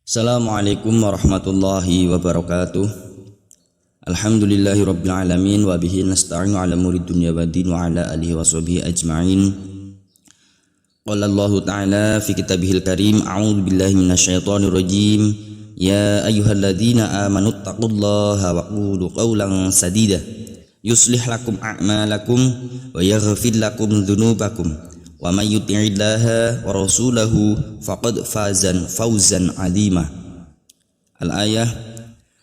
Assalamualaikum warahmatullahi wabarakatuh. Alhamdulillahi rabbil alamin wa bihi nasta'inu ala umuri dunya waddin wa ala alihi washabihi ajma'in. Qala Allah ta'ala fi kitabihil karim, a'udzu billahi minasyaitonir rajim. Ya ayyuhalladzina amanu taqullaha wa qulu qawlan sadida yuslih lakum a'malakum wa yaghfir lakum dzunubakum. Wa may yuti'illaha wa rasulahu faqad fawzan 'azima. Al-ayah.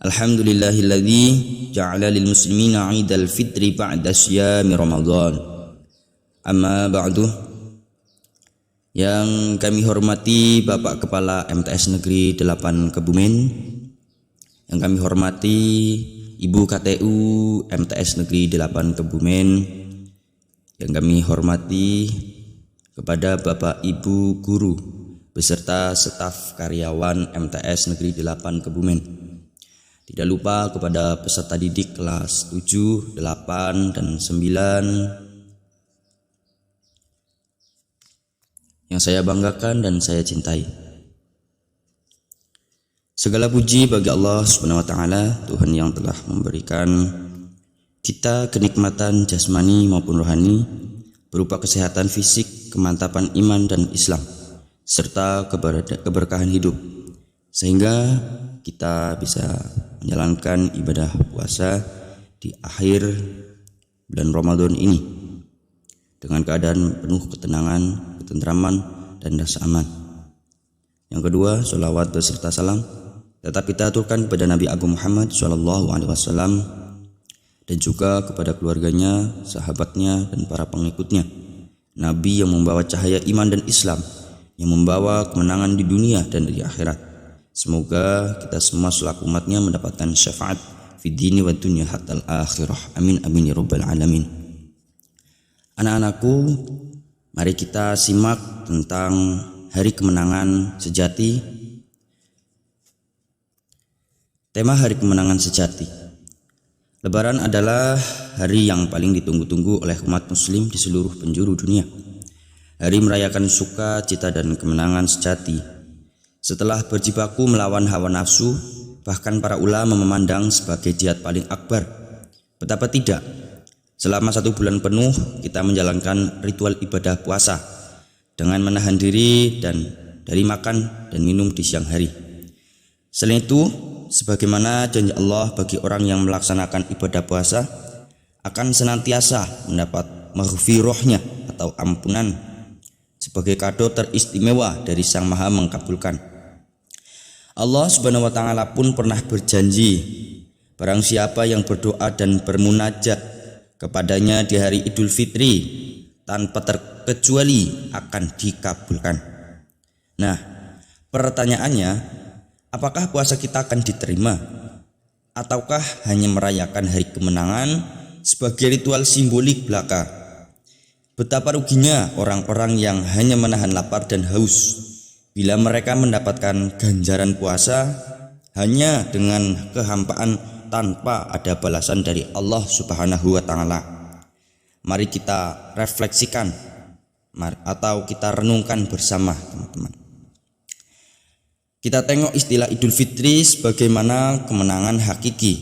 Alhamdulillahilladzi ja'ala lil muslimina 'idal fitri ba'da syami Ramadan. Amma ba'du. Yang kami hormati Bapak Kepala MTS Negeri 8 Kebumen, yang kami hormati Ibu KTU MTS Negeri 8 Kebumen, yang kami hormati kepada Bapak Ibu guru beserta staf karyawan MTS Negeri 8 Kebumen. Tidak lupa kepada peserta didik kelas 7, 8, dan 9 yang saya banggakan dan saya cintai. Segala puji bagi Allah Subhanahu wa taala, Tuhan yang telah memberikan kita kenikmatan jasmani maupun rohani berupa kesehatan fisik, kemantapan iman dan Islam, serta keberkahan hidup, sehingga kita bisa menjalankan ibadah puasa di akhir bulan Ramadan ini dengan keadaan penuh ketenangan, ketentraman, dan rasa aman. Yang kedua, sholawat beserta salam tetap kita aturkan kepada Nabi Agung Muhammad SAW dan juga kepada keluarganya, sahabatnya, dan para pengikutnya. Nabi yang membawa cahaya iman dan Islam, yang membawa kemenangan di dunia dan di akhirat. Semoga kita semua selaku umatnya mendapatkan syafaat fid dini wa dunya hatta al-akhirah. Amin amin ya rabbal alamin. Anak-anakku, mari kita simak tentang hari kemenangan sejati. Tema hari kemenangan sejati. Lebaran adalah hari yang paling ditunggu-tunggu oleh umat muslim di seluruh penjuru dunia. Hari merayakan sukacita dan kemenangan sejati. Setelah berjibaku melawan hawa nafsu, bahkan para ulama memandang sebagai jihad paling akbar. Betapa tidak, selama 1 bulan penuh kita menjalankan ritual ibadah puasa dengan menahan diri dan dari makan dan minum di siang hari. Selain itu, sebagaimana janji Allah bagi orang yang melaksanakan ibadah puasa akan senantiasa mendapat maghfirahnya atau ampunan sebagai kado teristimewa dari Sang Maha Mengabulkan. Allah Subhanahu wa taala pun pernah berjanji, barang siapa yang berdoa dan bermunajat kepadanya di hari Idul Fitri tanpa terkecuali akan dikabulkan. Nah, pertanyaannya, apakah puasa kita akan diterima? Ataukah hanya merayakan hari kemenangan sebagai ritual simbolik belaka? Betapa ruginya orang-orang yang hanya menahan lapar dan haus bila mereka mendapatkan ganjaran puasa hanya dengan kehampaan tanpa ada balasan dari Allah Subhanahu wa taala. Mari kita refleksikan atau kita renungkan bersama, teman-teman. Kita tengok istilah Idul Fitri sebagaimana kemenangan hakiki.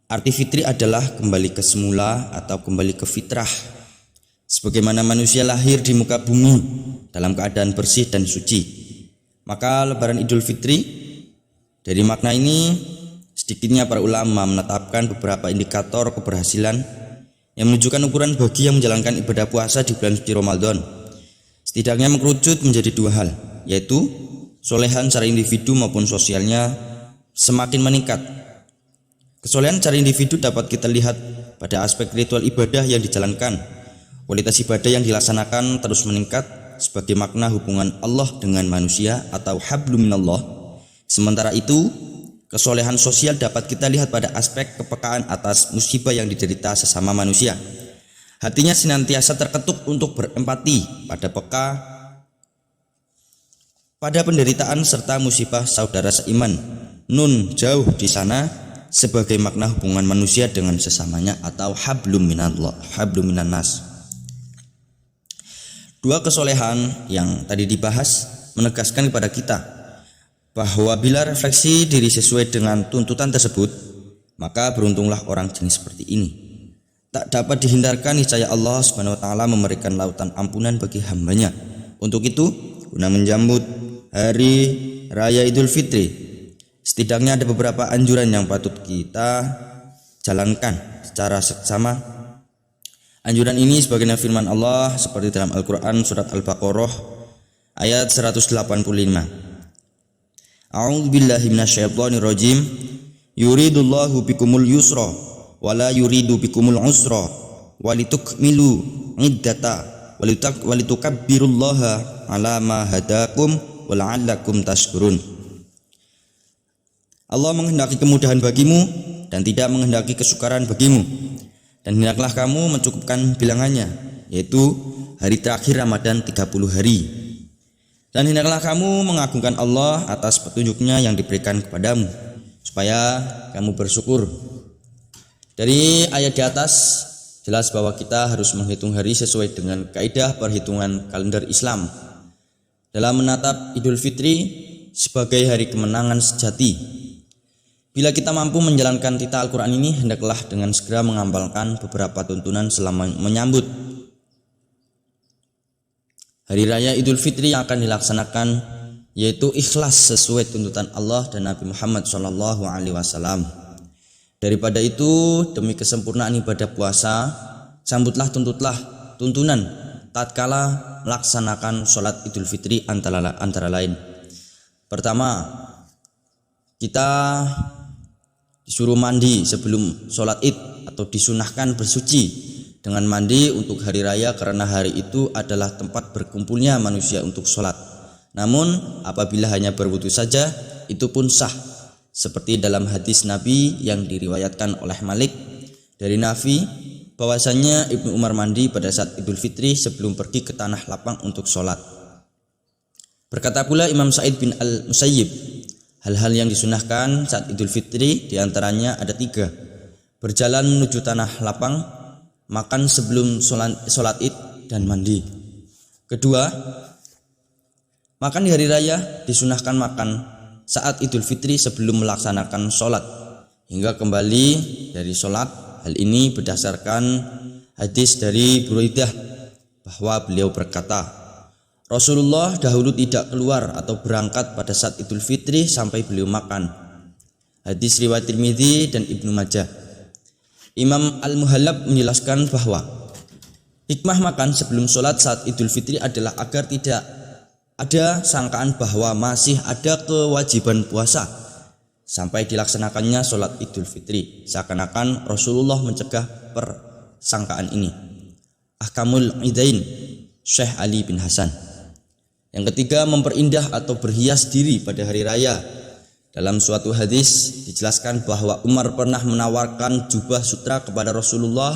Arti fitri adalah kembali ke semula atau kembali ke fitrah. Sebagaimana manusia lahir di muka bumi dalam keadaan bersih dan suci. Maka lebaran Idul Fitri, dari makna ini sedikitnya para ulama menetapkan beberapa indikator keberhasilan yang menunjukkan ukuran bagi yang menjalankan ibadah puasa di bulan suci Ramadan. Setidaknya mengerucut menjadi 2 hal, yaitu solehan secara individu maupun sosialnya semakin meningkat. Kesolehan secara individu dapat kita lihat pada aspek ritual ibadah yang dijalankan. Kualitas ibadah yang dilaksanakan terus meningkat sebagai makna hubungan Allah dengan manusia atau hablum minallah. Sementara itu, kesolehan sosial dapat kita lihat pada aspek kepekaan atas musibah yang diderita sesama manusia. Hatinya senantiasa terketuk untuk berempati pada penderitaan serta musibah saudara seiman. Nun jauh di sana sebagai makna hubungan manusia dengan sesamanya atau hablum minallah, hablum minan nas. 2 kesolehan yang tadi dibahas menegaskan kepada kita bahwa bila refleksi diri sesuai dengan tuntutan tersebut, maka beruntunglah orang jenis seperti ini. Tak dapat dihindarkan niscaya Allah Subhanahu wa taala memberikan lautan ampunan bagi hambanya. Untuk itu, guna menjambut hari raya Idul Fitri, setidaknya ada beberapa anjuran yang patut kita jalankan secara seksama. Anjuran ini sebagaimana firman Allah seperti dalam Al-Quran surat Al-Baqarah ayat 185. A'udzubillahi minasyaitonirrajim. Yuridullahu bikumul yusra wala yuridu bikumul usra walitukmilu iddata walitukabbirullaha ala ma hadakum wala'allakum tashkurun. Allah menghendaki kemudahan bagimu dan tidak menghendaki kesukaran bagimu, dan hendaklah kamu mencukupkan bilangannya, yaitu hari terakhir Ramadan 30 hari. Dan hendaklah kamu mengagungkan Allah atas petunjuknya yang diberikan kepadamu, supaya kamu bersyukur. Dari ayat di atas jelas bahwa kita harus menghitung hari sesuai dengan kaidah perhitungan kalender Islam dalam menatap Idul Fitri sebagai hari kemenangan sejati. Bila kita mampu menjalankan titah Al-Quran ini, hendaklah dengan segera mengamalkan beberapa tuntunan selama menyambut hari raya Idul Fitri yang akan dilaksanakan, yaitu ikhlas sesuai tuntutan Allah dan Nabi Muhammad SAW. Daripada itu, demi kesempurnaan ibadah puasa, sambutlah tuntunan tatkala melaksanakan sholat Idul Fitri antara lain. Pertama, kita disuruh mandi sebelum sholat id, atau disunahkan bersuci dengan mandi untuk hari raya, karena hari itu adalah tempat berkumpulnya manusia untuk sholat. Namun apabila hanya berwudu saja, itu pun sah, seperti dalam hadis Nabi yang diriwayatkan oleh Malik dari Nafi bahwasanya Ibnu Umar mandi pada saat Idul Fitri sebelum pergi ke tanah lapang untuk sholat. Berkata pula Imam Sa'id bin Al-Musayyib, hal-hal yang disunahkan saat Idul Fitri diantaranya ada 3. Berjalan menuju tanah lapang, makan sebelum sholat id, dan mandi. Kedua, makan di hari raya disunahkan makan saat Idul Fitri sebelum melaksanakan sholat hingga kembali dari sholat. Hal ini berdasarkan hadis dari Buraidah bahwa beliau berkata, Rasulullah dahulu tidak keluar atau berangkat pada saat Idul Fitri sampai beliau makan. Hadis riwayat Tirmidzi dan Ibnu Majah. Imam Al-Muhallab menjelaskan bahwa hikmah makan sebelum sholat saat Idul Fitri adalah agar tidak ada sangkaan bahwa masih ada kewajiban puasa sampai dilaksanakannya sholat Idul Fitri. Seakan-akan Rasulullah mencegah persangkaan ini. Ahkamul Idain, Syekh Ali bin Hasan. Yang ketiga, memperindah atau berhias diri pada hari raya. Dalam suatu hadis dijelaskan bahwa Umar pernah menawarkan jubah sutra kepada Rasulullah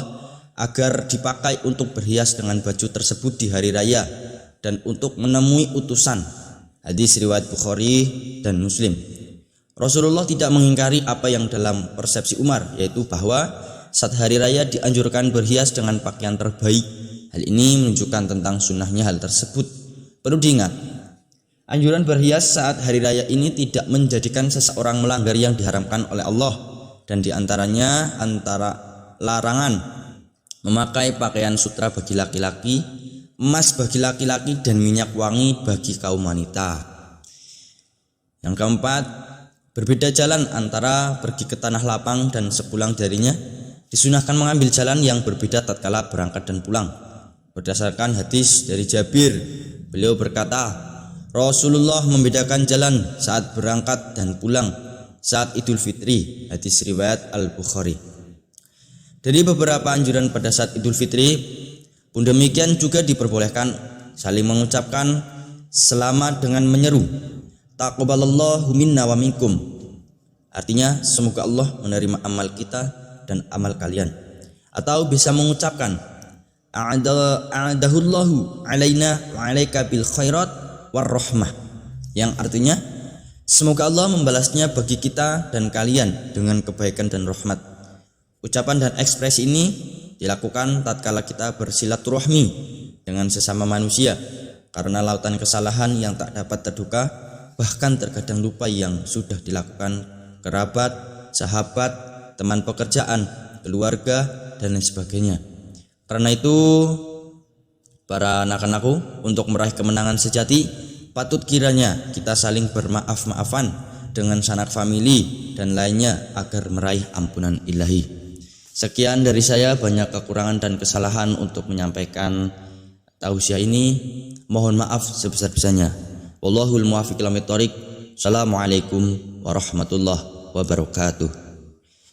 agar dipakai untuk berhias dengan baju tersebut di hari raya dan untuk menemui utusan. Hadis riwayat Bukhari dan Muslim. Rasulullah tidak mengingkari apa yang dalam persepsi Umar, yaitu bahwa saat hari raya dianjurkan berhias dengan pakaian terbaik. Hal ini menunjukkan tentang sunnahnya hal tersebut. Perlu diingat, anjuran berhias saat hari raya ini tidak menjadikan seseorang melanggar yang diharamkan oleh Allah, dan diantaranya antara larangan memakai pakaian sutra bagi laki-laki, emas bagi laki-laki, dan minyak wangi bagi kaum wanita. Yang keempat, berbeda jalan antara pergi ke tanah lapang dan sepulang darinya. Disunahkan mengambil jalan yang berbeda tatkala berangkat dan pulang. Berdasarkan hadis dari Jabir, beliau berkata, Rasulullah membedakan jalan saat berangkat dan pulang saat Idul Fitri. Hadis riwayat Al-Bukhari. Dari beberapa anjuran pada saat Idul Fitri pun demikian juga diperbolehkan saling mengucapkan selamat dengan menyeru, taqabbalallahu minna wa minkum. Artinya semoga Allah menerima amal kita dan amal kalian. Atau bisa mengucapkan a'adahullahu alaina wa alaika bil khairat war rahmah, yang artinya semoga Allah membalasnya bagi kita dan kalian dengan kebaikan dan rahmat. Ucapan dan ekspresi ini dilakukan tatkala kita bersilaturahmi dengan sesama manusia, karena lautan kesalahan yang tak dapat terduga bahkan terkadang lupa yang sudah dilakukan kerabat, sahabat, teman pekerjaan, keluarga, dan lain sebagainya. Karena itu, para anak-anakku, untuk meraih kemenangan sejati, patut kiranya kita saling bermaaf-maafan dengan sanak famili dan lainnya agar meraih ampunan ilahi. Sekian dari saya, banyak kekurangan dan kesalahan untuk menyampaikan tausiah ini. Mohon maaf sebesar-besarnya. Wallahul muwaffiq ila thoriq. Assalamualaikum warahmatullahi wabarakatuh.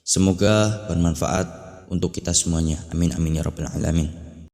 Semoga bermanfaat untuk kita semuanya. Amin amin ya rabbal alamin.